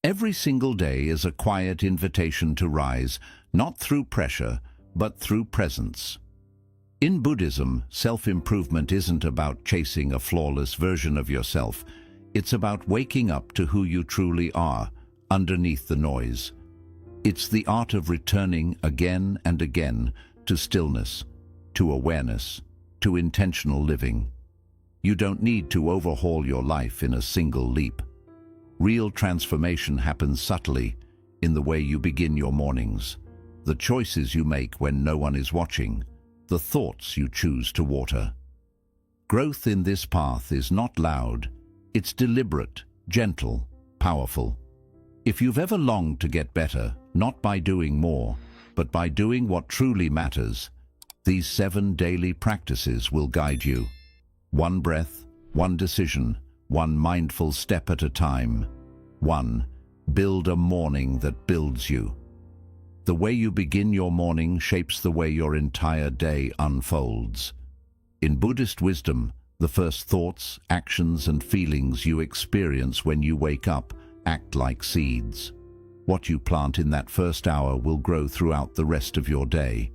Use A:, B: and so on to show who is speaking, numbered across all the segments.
A: Every single day is a quiet invitation to rise, not through pressure, but through presence. In Buddhism, self-improvement isn't about chasing a flawless version of yourself. It's about waking up to who you truly are, underneath the noise. It's the art of returning again and again to stillness, to awareness, to intentional living. You don't need to overhaul your life in a single leap. Real transformation happens subtly in the way you begin your mornings, the choices you make when no one is watching, the thoughts you choose to water. Growth in this path is not loud, it's deliberate, gentle, powerful. If you've ever longed to get better, not by doing more, but by doing what truly matters, these 7 daily practices will guide you. One breath, one decision, one mindful step at a time. 1. Build a morning that builds you. The way you begin your morning shapes the way your entire day unfolds. In Buddhist wisdom, the first thoughts, actions, and feelings you experience when you wake up act like seeds. What you plant in that first hour will grow throughout the rest of your day.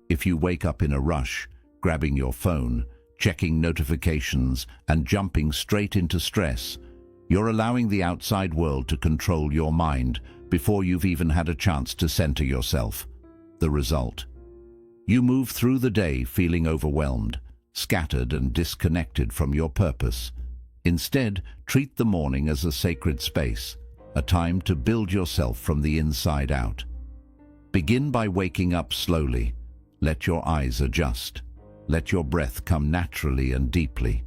A: If you wake up in a rush, grabbing your phone, checking notifications, and jumping straight into stress, you're allowing the outside world to control your mind before you've even had a chance to center yourself. The result? You move through the day feeling overwhelmed, scattered and disconnected from your purpose. Instead, treat the morning as a sacred space, a time to build yourself from the inside out. Begin by waking up slowly. Let your eyes adjust. Let your breath come naturally and deeply.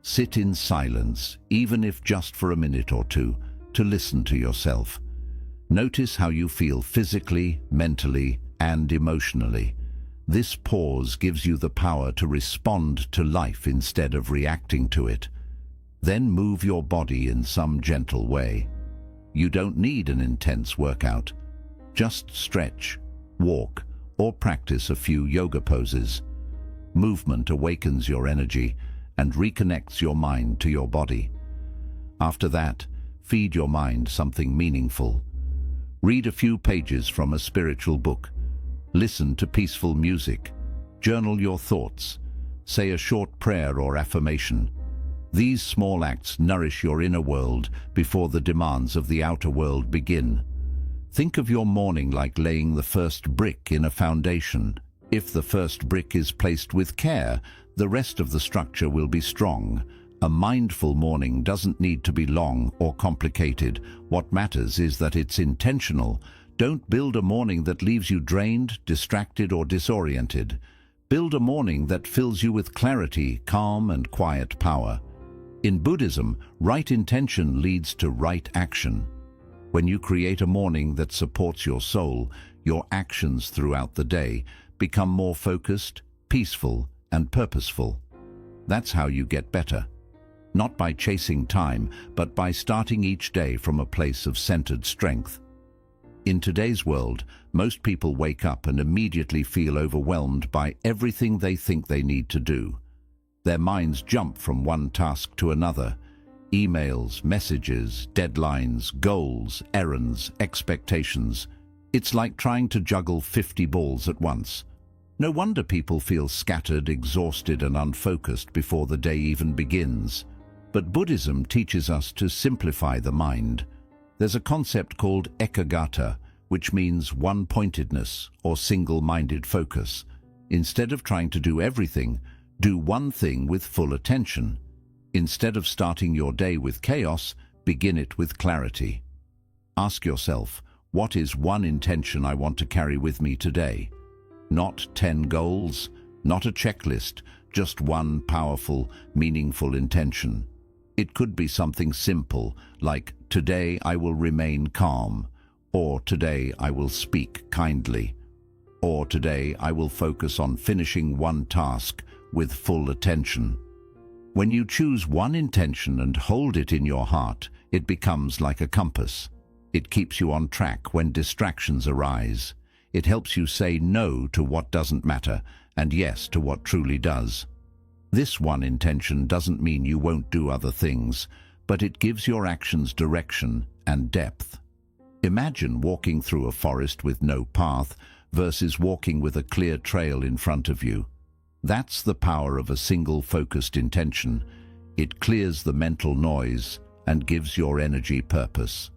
A: Sit in silence, even if just for a minute or two, to listen to yourself. Notice how you feel physically, mentally, and emotionally. This pause gives you the power to respond to life instead of reacting to it. Then move your body in some gentle way. You don't need an intense workout. Just stretch, walk, or practice a few yoga poses. Movement awakens your energy and reconnects your mind to your body. After that, feed your mind something meaningful. Read a few pages from a spiritual book. Listen to peaceful music. Journal your thoughts. Say a short prayer or affirmation. These small acts nourish your inner world before the demands of the outer world begin. Think of your morning like laying the first brick in a foundation. If the first brick is placed with care, the rest of the structure will be strong. A mindful morning doesn't need to be long or complicated. What matters is that it's intentional. Don't build a morning that leaves you drained, distracted, or disoriented. Build a morning that fills you with clarity, calm, and quiet power. In Buddhism, right intention leads to right action. When you create a morning that supports your soul, your actions throughout the day become more focused, peaceful, and purposeful. That's how you get better. Not by chasing time, but by starting each day from a place of centered strength. In today's world, most people wake up and immediately feel overwhelmed by everything they think they need to do. Their minds jump from one task to another. Emails, messages, deadlines, goals, errands, expectations. It's like trying to juggle 50 balls at once. No wonder people feel scattered, exhausted, and unfocused before the day even begins. But Buddhism teaches us to simplify the mind. There's a concept called ekaggata, which means one-pointedness or single-minded focus. Instead of trying to do everything, do one thing with full attention. Instead of starting your day with chaos, begin it with clarity. Ask yourself, what is one intention I want to carry with me today? Not 10 goals, not a checklist, just one powerful, meaningful intention. It could be something simple, like today I will remain calm, or today I will speak kindly, or today I will focus on finishing one task with full attention. When you choose one intention and hold it in your heart, it becomes like a compass. It keeps you on track when distractions arise. It helps you say no to what doesn't matter and yes to what truly does. This one intention doesn't mean you won't do other things, but it gives your actions direction and depth. Imagine walking through a forest with no path versus walking with a clear trail in front of you. That's the power of a single focused intention. It clears the mental noise and gives your energy purpose.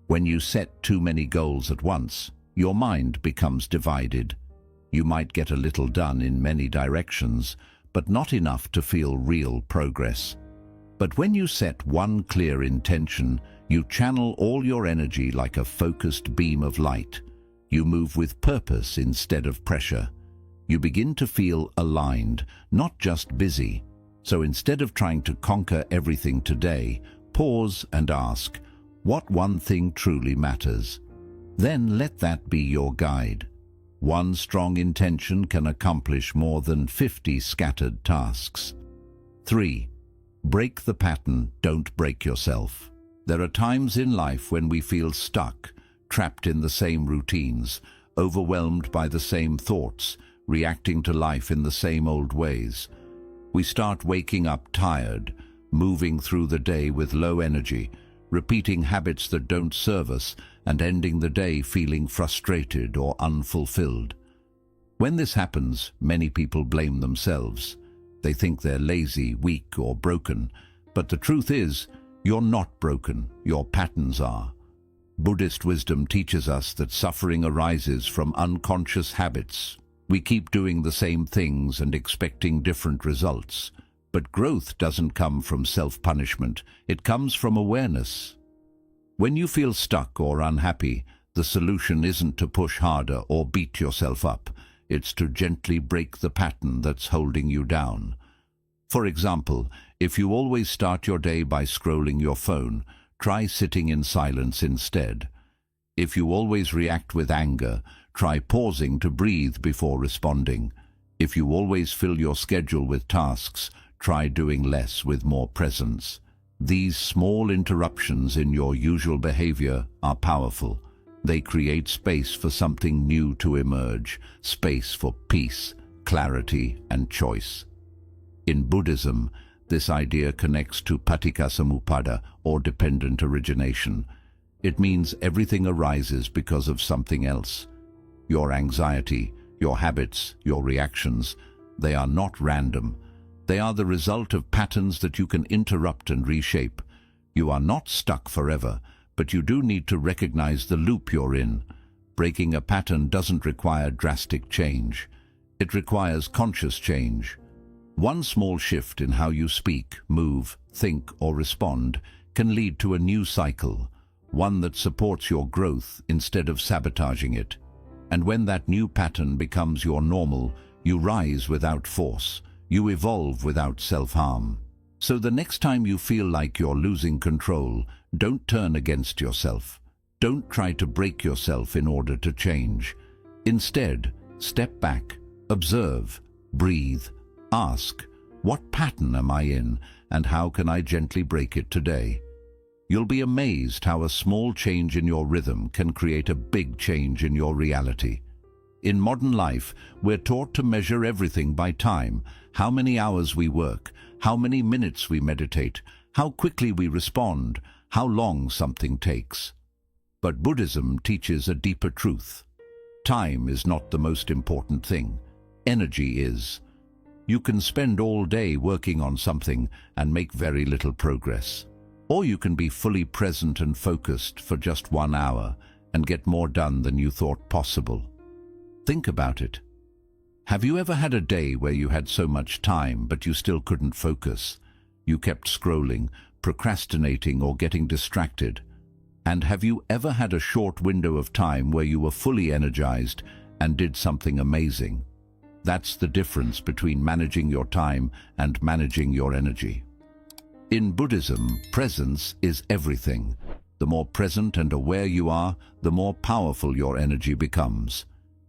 A: When you set too many goals at once, your mind becomes divided. You might get a little done in many directions, but not enough to feel real progress. But when you set one clear intention, you channel all your energy like a focused beam of light. You move with purpose instead of pressure. You begin to feel aligned, not just busy. So instead of trying to conquer everything today, pause and ask, what one thing truly matters? Then let that be your guide. One strong intention can accomplish more than 50 scattered tasks. 3. Break the pattern, don't break yourself. There are times in life when we feel stuck, trapped in the same routines, overwhelmed by the same thoughts, reacting to life in the same old ways. We start waking up tired, moving through the day with low energy, repeating habits that don't serve us, and ending the day feeling frustrated or unfulfilled. When this happens, many people blame themselves. They think they're lazy, weak, or broken. But the truth is, you're not broken, your patterns are. Buddhist wisdom teaches us that suffering arises from unconscious habits. We keep doing the same things and expecting different results. But growth doesn't come from self-punishment, it comes from awareness. When you feel stuck or unhappy, the solution isn't to push harder or beat yourself up. It's to gently break the pattern that's holding you down. For example, if you always start your day by scrolling your phone, try sitting in silence instead. If you always react with anger, try pausing to breathe before responding. If you always fill your schedule with tasks, try doing less with more presence. These small interruptions in your usual behavior are powerful. They create space for something new to emerge, space for peace, clarity, and choice. In Buddhism, this idea connects to paticcasamuppada, or dependent origination. It means everything arises because of something else. Your anxiety, your habits, your reactions, they are not random. They are the result of patterns that you can interrupt and reshape. You are not stuck forever, but you do need to recognize the loop you're in. Breaking a pattern doesn't require drastic change. It requires conscious change. One small shift in how you speak, move, think, or respond can lead to a new cycle, one that supports your growth instead of sabotaging it. And when that new pattern becomes your normal, you rise without force. You evolve without self-harm. So the next time you feel like you're losing control, don't turn against yourself. Don't try to break yourself in order to change. Instead, step back, observe, breathe, ask, what pattern am I in and how can I gently break it today? You'll be amazed how a small change in your rhythm can create a big change in your reality. In modern life, we're taught to measure everything by time, how many hours we work, how many minutes we meditate, how quickly we respond, how long something takes. But Buddhism teaches a deeper truth. Time is not the most important thing. Energy is. You can spend all day working on something and make very little progress. Or you can be fully present and focused for just 1 hour and get more done than you thought possible. Think about it. Have you ever had a day where you had so much time but you still couldn't focus? You kept scrolling, procrastinating, or getting distracted. And have you ever had a short window of time where you were fully energized and did something amazing? That's the difference between managing your time and managing your energy. In Buddhism, presence is everything. The more present and aware you are, the more powerful your energy becomes.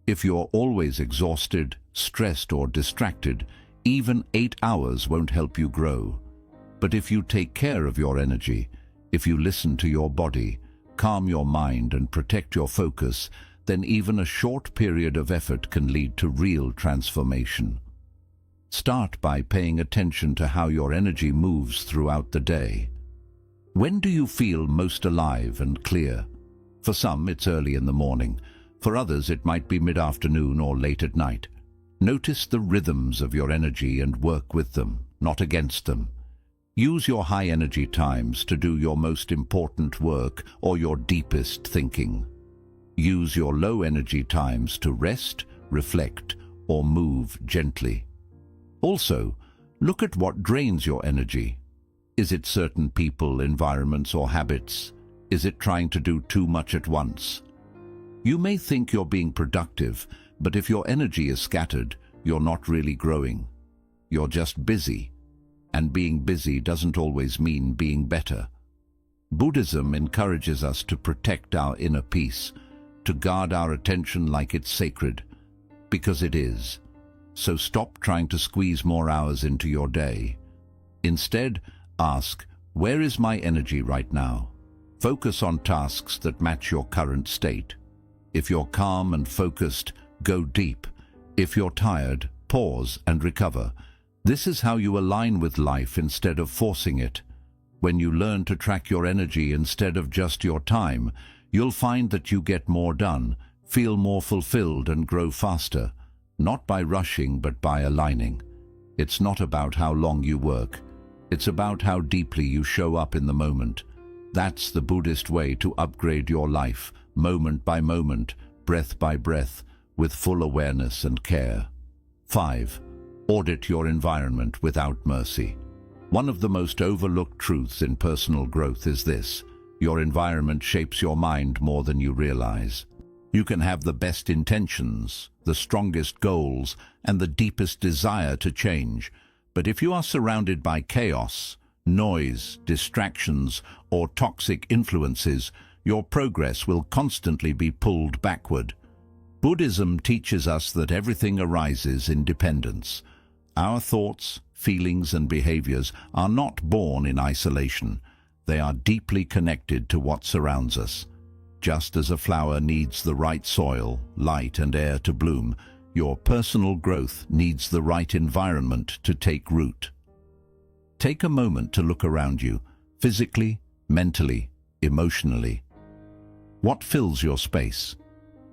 A: If you're always exhausted, stressed, or distracted, even 8 hours won't help you grow. But if you take care of your energy, if you listen to your body, calm your mind, and protect your focus, then even a short period of effort can lead to real transformation. Start by paying attention to how your energy moves throughout the day. When do you feel most alive and clear? For some, it's early in the morning. For others, it might be mid-afternoon or late at night. Notice the rhythms of your energy and work with them, not against them. Use your high energy times to do your most important work or your deepest thinking. Use your low energy times to rest, reflect, or move gently. Also, look at what drains your energy. Is it certain people, environments, or habits? Is it trying to do too much at once? You may think you're being productive, but if your energy is scattered, you're not really growing. You're just busy. And being busy doesn't always mean being better. Buddhism encourages us to protect our inner peace, to guard our attention like it's sacred, because it is. So stop trying to squeeze more hours into your day. Instead, ask, where is my energy right now? Focus on tasks that match your current state. If you're calm and focused, go deep. If you're tired, pause and recover. This is how you align with life instead of forcing it. When you learn to track your energy instead of just your time, you'll find that you get more done, feel more fulfilled, and grow faster. Not by rushing, but by aligning. It's not about how long you work. It's about how deeply you show up in the moment. That's the Buddhist way to upgrade your life, moment by moment, breath by breath, with full awareness and care. 5. Audit your environment without mercy. One of the most overlooked truths in personal growth is this: your environment shapes your mind more than you realize. You can have the best intentions, the strongest goals, and the deepest desire to change, but if you are surrounded by chaos, noise, distractions, or toxic influences, your progress will constantly be pulled backward. Buddhism teaches us that everything arises in dependence. Our thoughts, feelings, and behaviors are not born in isolation. They are deeply connected to what surrounds us. Just as a flower needs the right soil, light, and air to bloom, your personal growth needs the right environment to take root. Take a moment to look around you, physically, mentally, emotionally. What fills your space?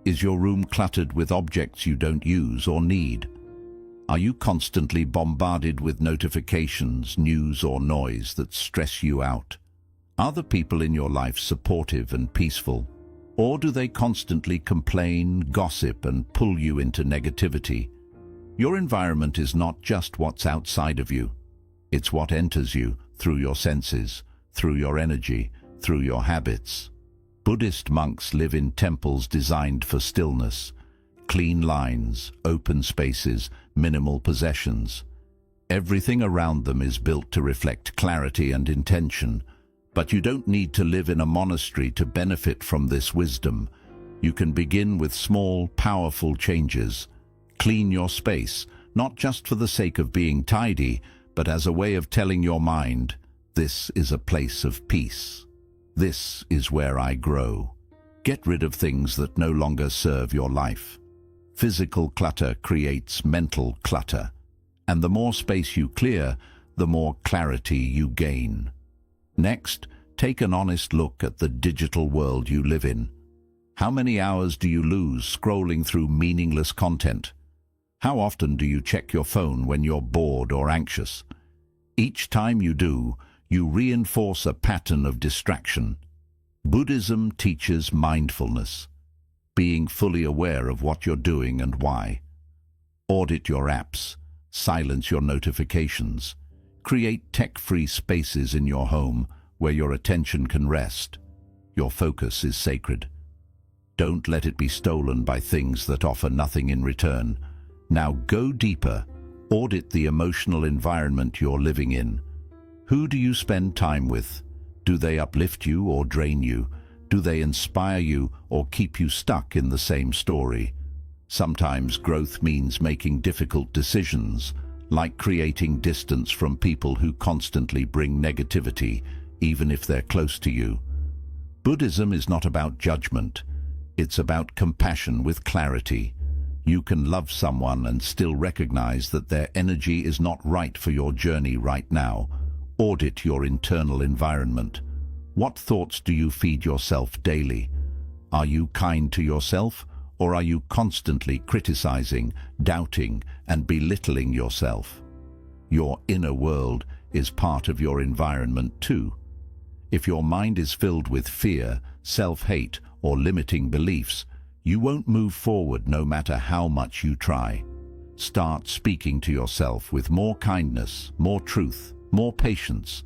A: Is your room cluttered with objects you don't use or need? Are you constantly bombarded with notifications, news, or noise that stress you out? Are the people in your life supportive and peaceful? Or do they constantly complain, gossip, and pull you into negativity? Your environment is not just what's outside of you. It's what enters you through your senses, through your energy, through your habits. Buddhist monks live in temples designed for stillness, clean lines, open spaces, minimal possessions. Everything around them is built to reflect clarity and intention. But you don't need to live in a monastery to benefit from this wisdom. You can begin with small, powerful changes. Clean your space, not just for the sake of being tidy, but as a way of telling your mind, this is a place of peace. This is where I grow. Get rid of things that no longer serve your life. Physical clutter creates mental clutter, and the more space you clear, the more clarity you gain. Next, take an honest look at the digital world you live in. How many hours do you lose scrolling through meaningless content? How often do you check your phone when you're bored or anxious? Each time you do, you reinforce a pattern of distraction. Buddhism teaches mindfulness, being fully aware of what you're doing and why. Audit your apps, silence your notifications, create tech-free spaces in your home where your attention can rest. Your focus is sacred. Don't let it be stolen by things that offer nothing in return. Now go deeper. Audit the emotional environment you're living in. Who do you spend time with? Do they uplift you or drain you? Do they inspire you or keep you stuck in the same story? Sometimes growth means making difficult decisions, like creating distance from people who constantly bring negativity, even if they're close to you. Buddhism is not about judgment. It's about compassion with clarity. You can love someone and still recognize that their energy is not right for your journey right now. Audit your internal environment. What thoughts do you feed yourself daily? Are you kind to yourself, or are you constantly criticizing, doubting, and belittling yourself? Your inner world is part of your environment too. If your mind is filled with fear, self-hate, or limiting beliefs, you won't move forward no matter how much you try. Start speaking to yourself with more kindness, more truth, more patience.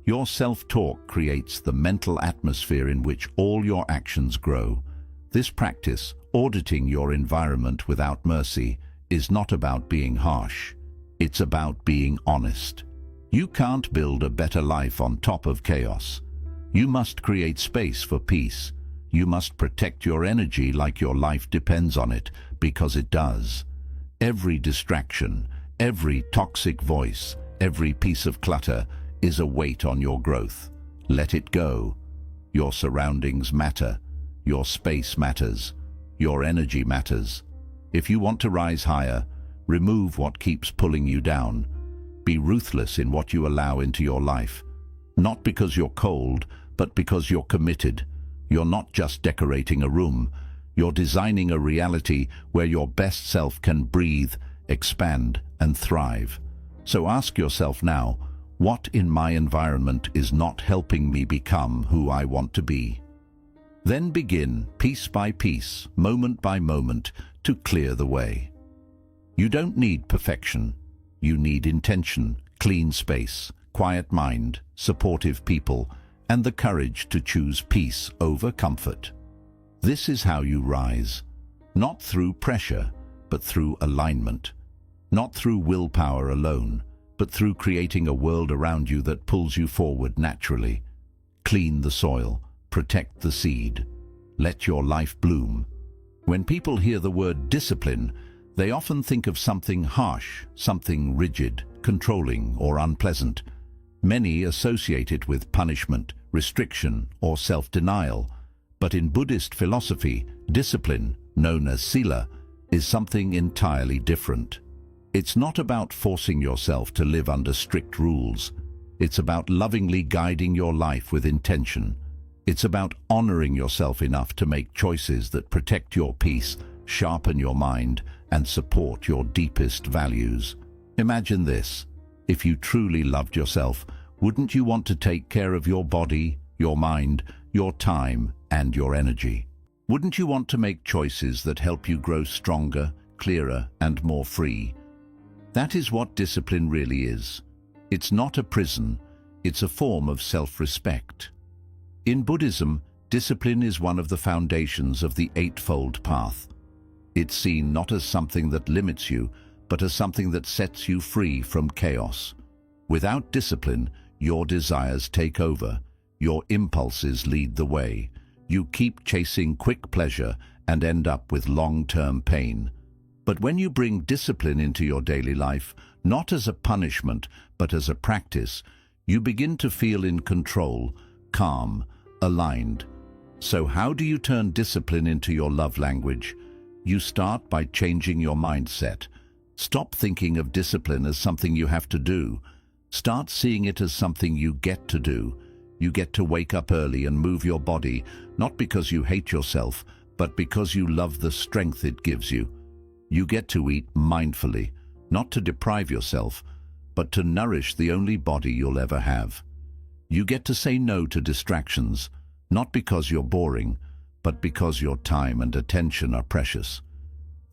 A: Your self-talk creates the mental atmosphere in which all your actions grow. This practice, auditing your environment without mercy, is not about being harsh. It's about being honest. You can't build a better life on top of chaos. You must create space for peace. You must protect your energy like your life depends on it, because it does. Every distraction, every toxic voice, every piece of clutter is a weight on your growth. Let it go. Your surroundings matter. Your space matters. Your energy matters. If you want to rise higher, remove what keeps pulling you down. Be ruthless in what you allow into your life. Not because you're cold, but because you're committed. You're not just decorating a room. You're designing a reality where your best self can breathe, expand, and thrive. So ask yourself now, what in my environment is not helping me become who I want to be? Then begin, piece by piece, moment by moment, to clear the way. You don't need perfection. You need intention, clean space, quiet mind, supportive people, and the courage to choose peace over comfort. This is how you rise, not through pressure, but through alignment. Not through willpower alone, but through creating a world around you that pulls you forward naturally. Clean the soil, protect the seed. Let your life bloom. When people hear the word discipline, they often think of something harsh, something rigid, controlling, or unpleasant. Many associate it with punishment, restriction, or self-denial. But in Buddhist philosophy, discipline, known as sila, is something entirely different. It's not about forcing yourself to live under strict rules. It's about lovingly guiding your life with intention. It's about honoring yourself enough to make choices that protect your peace, sharpen your mind, and support your deepest values. Imagine this. If you truly loved yourself, wouldn't you want to take care of your body, your mind, your time, and your energy? Wouldn't you want to make choices that help you grow stronger, clearer, and more free? That is what discipline really is. It's not a prison, it's a form of self-respect. In Buddhism, discipline is one of the foundations of the Eightfold Path. It's seen not as something that limits you, but as something that sets you free from chaos. Without discipline, your desires take over, your impulses lead the way. You keep chasing quick pleasure and end up with long-term pain. But when you bring discipline into your daily life, not as a punishment, but as a practice, you begin to feel in control, calm, aligned. So how do you turn discipline into your love language? You start by changing your mindset. Stop thinking of discipline as something you have to do. Start seeing it as something you get to do. You get to wake up early and move your body, not because you hate yourself, but because you love the strength it gives you. You get to eat mindfully, not to deprive yourself, but to nourish the only body you'll ever have. You get to say no to distractions, not because you're boring, but because your time and attention are precious.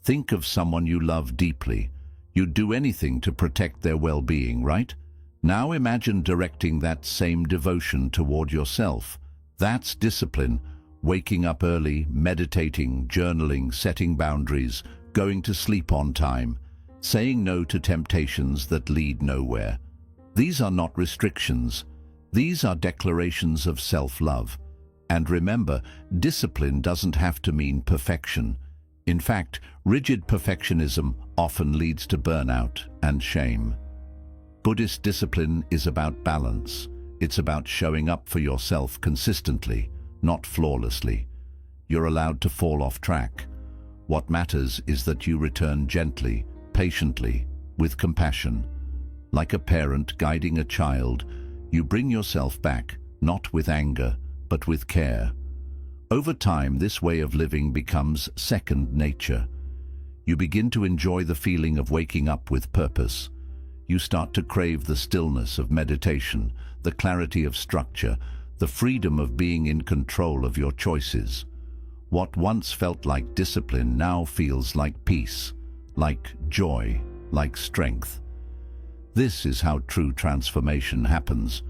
A: Think of someone you love deeply. You'd do anything to protect their well-being, right? Now imagine directing that same devotion toward yourself. That's discipline. Waking up early, meditating, journaling, setting boundaries, going to sleep on time, saying no to temptations that lead nowhere. These are not restrictions. These are declarations of self-love. And remember, discipline doesn't have to mean perfection. In fact, rigid perfectionism often leads to burnout and shame. Buddhist discipline is about balance. It's about showing up for yourself consistently, not flawlessly. You're allowed to fall off track. What matters is that you return gently, patiently, with compassion. Like a parent guiding a child, you bring yourself back, not with anger, but with care. Over time, this way of living becomes second nature. You begin to enjoy the feeling of waking up with purpose. You start to crave the stillness of meditation, the clarity of structure, the freedom of being in control of your choices. What once felt like discipline now feels like peace, like joy, like strength. This is how true transformation happens,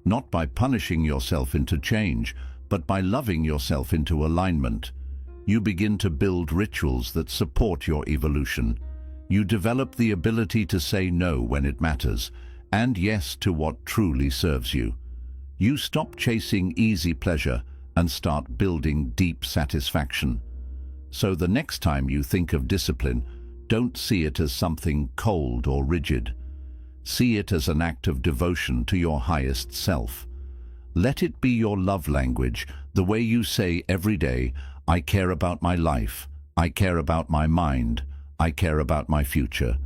A: not by punishing yourself into change, but by loving yourself into alignment. You begin to build rituals that support your evolution. You develop the ability to say no when it matters, and yes to what truly serves you. You stop chasing easy pleasure and start building deep satisfaction. So the next time you think of discipline, don't see it as something cold or rigid. See it as an act of devotion to your highest self. Let it be your love language, the way you say every day, I care about my life, I care about my mind, I care about my future.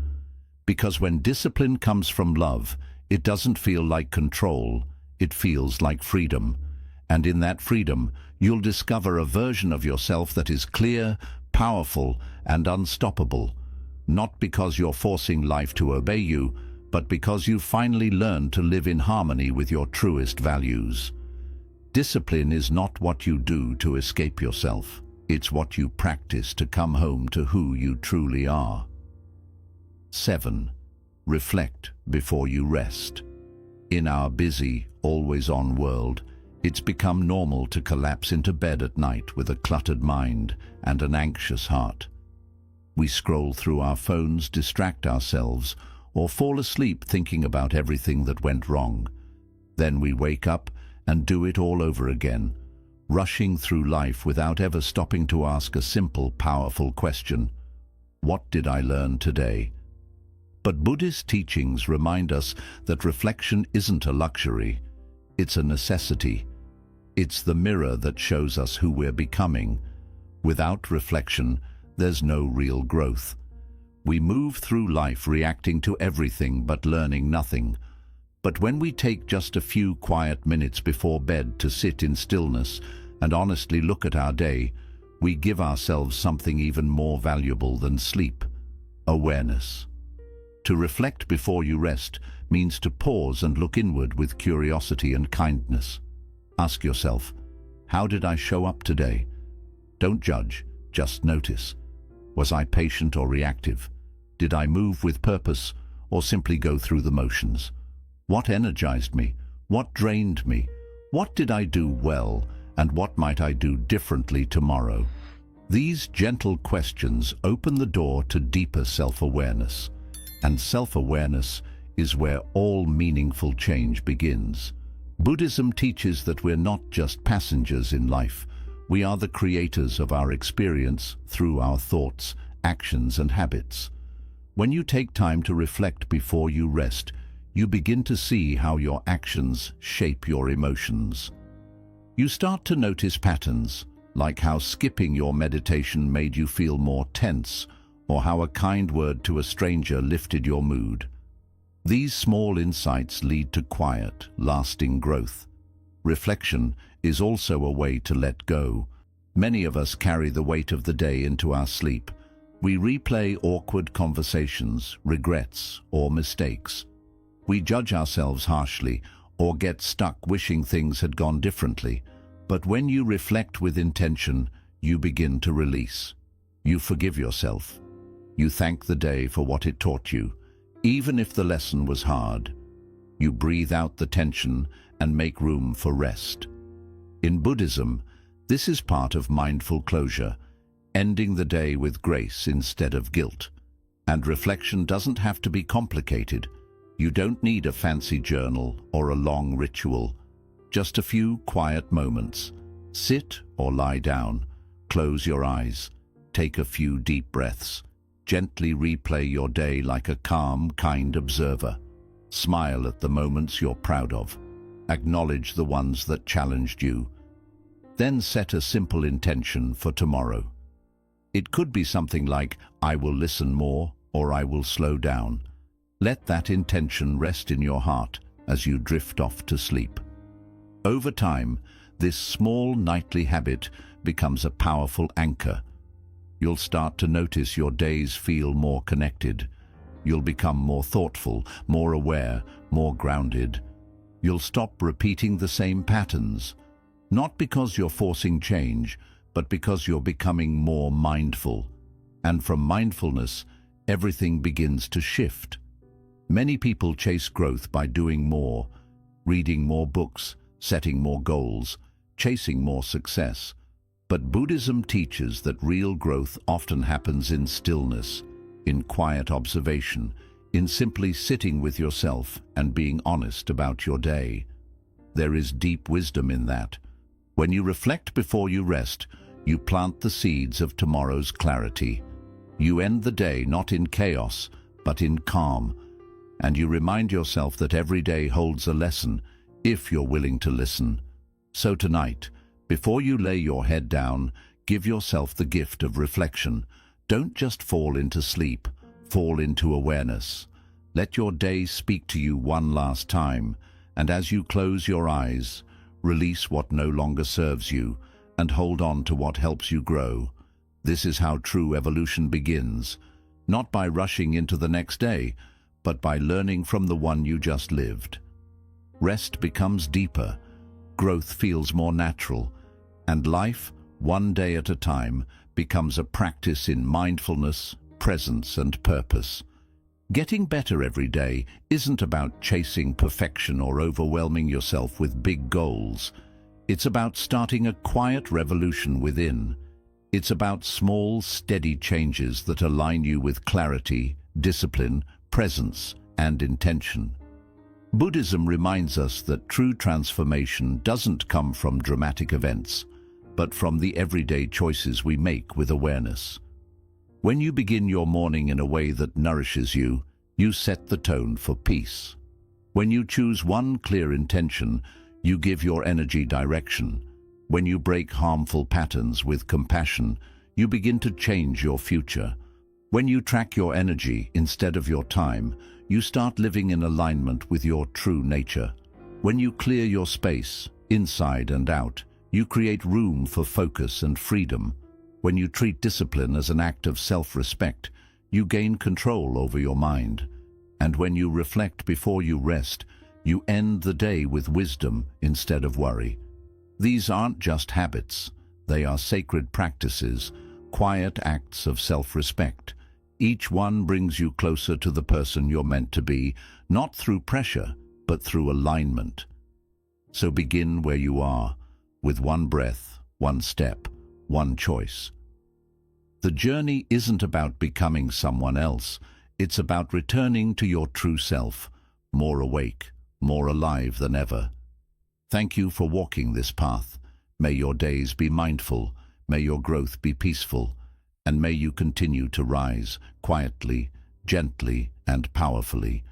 A: Because when discipline comes from love, it doesn't feel like control, it feels like freedom. And in that freedom, you'll discover a version of yourself that is clear, powerful, and unstoppable. Not because you're forcing life to obey you, but because you finally learn to live in harmony with your truest values. Discipline is not what you do to escape yourself. It's what you practice to come home to who you truly are. 7. Reflect before you rest. In our busy, always-on world, it's become normal to collapse into bed at night with a cluttered mind and an anxious heart. We scroll through our phones, distract ourselves, or fall asleep thinking about everything that went wrong. Then we wake up and do it all over again, rushing through life without ever stopping to ask a simple, powerful question: what did I learn today? But Buddhist teachings remind us that reflection isn't a luxury, it's a necessity. It's the mirror that shows us who we're becoming. Without reflection, there's no real growth. We move through life reacting to everything but learning nothing. But when we take just a few quiet minutes before bed to sit in stillness and honestly look at our day, we give ourselves something even more valuable than sleep: awareness. To reflect before you rest means to pause and look inward with curiosity and kindness. Ask yourself, how did I show up today? Don't judge, just notice. Was I patient or reactive? Did I move with purpose or simply go through the motions? What energized me? What drained me? What did I do well, and what might I do differently tomorrow? These gentle questions open the door to deeper self-awareness. And self-awareness is where all meaningful change begins. Buddhism teaches that we're not just passengers in life. We are the creators of our experience through our thoughts, actions, and habits. When you take time to reflect before you rest, you begin to see how your actions shape your emotions. You start to notice patterns, like how skipping your meditation made you feel more tense, or how a kind word to a stranger lifted your mood. These small insights lead to quiet, lasting growth. Reflection is also a way to let go. Many of us carry the weight of the day into our sleep. We replay awkward conversations, regrets, or mistakes. We judge ourselves harshly or get stuck wishing things had gone differently. But when you reflect with intention, you begin to release. You forgive yourself. You thank the day for what it taught you, even if the lesson was hard. You breathe out the tension and make room for rest. In Buddhism, this is part of mindful closure, ending the day with grace instead of guilt. And reflection doesn't have to be complicated. You don't need a fancy journal or a long ritual. Just a few quiet moments. Sit or lie down, close your eyes, take a few deep breaths. Gently replay your day like a calm, kind observer. Smile at the moments you're proud of. Acknowledge the ones that challenged you. Then set a simple intention for tomorrow. It could be something like, I will listen more, or I will slow down. Let that intention rest in your heart as you drift off to sleep. Over time, this small nightly habit becomes a powerful anchor. You'll start to notice your days feel more connected. You'll become more thoughtful, more aware, more grounded. You'll stop repeating the same patterns, not because you're forcing change, but because you're becoming more mindful. And from mindfulness, everything begins to shift. Many people chase growth by doing more, reading more books, setting more goals, chasing more success. But Buddhism teaches that real growth often happens in stillness, in quiet observation, in simply sitting with yourself and being honest about your day. There is deep wisdom in that. When you reflect before you rest, you plant the seeds of tomorrow's clarity. You end the day not in chaos, but in calm, and you remind yourself that every day holds a lesson, if you're willing to listen. So tonight, before you lay your head down, give yourself the gift of reflection. Don't just fall into sleep, fall into awareness. Let your day speak to you one last time, and as you close your eyes, release what no longer serves you, and hold on to what helps you grow. This is how true evolution begins, not by rushing into the next day, but by learning from the one you just lived. Rest becomes deeper, growth feels more natural, and life, one day at a time, becomes a practice in mindfulness, presence, and purpose. Getting better every day isn't about chasing perfection or overwhelming yourself with big goals. It's about starting a quiet revolution within. It's about small, steady changes that align you with clarity, discipline, presence, and intention. Buddhism reminds us that true transformation doesn't come from dramatic events, but from the everyday choices we make with awareness. When you begin your morning in a way that nourishes you, you set the tone for peace. When you choose one clear intention, you give your energy direction. When you break harmful patterns with compassion, you begin to change your future. When you track your energy instead of your time, you start living in alignment with your true nature. When you clear your space, inside and out, you create room for focus and freedom. When you treat discipline as an act of self-respect, you gain control over your mind. And when you reflect before you rest, you end the day with wisdom instead of worry. These aren't just habits, they are sacred practices, quiet acts of self-respect. Each one brings you closer to the person you're meant to be, not through pressure, but through alignment. So begin where you are, with one breath, one step, one choice. The journey isn't about becoming someone else, it's about returning to your true self, more awake, more alive than ever. Thank you for walking this path. May your days be mindful, may your growth be peaceful, and may you continue to rise quietly, gently, and powerfully.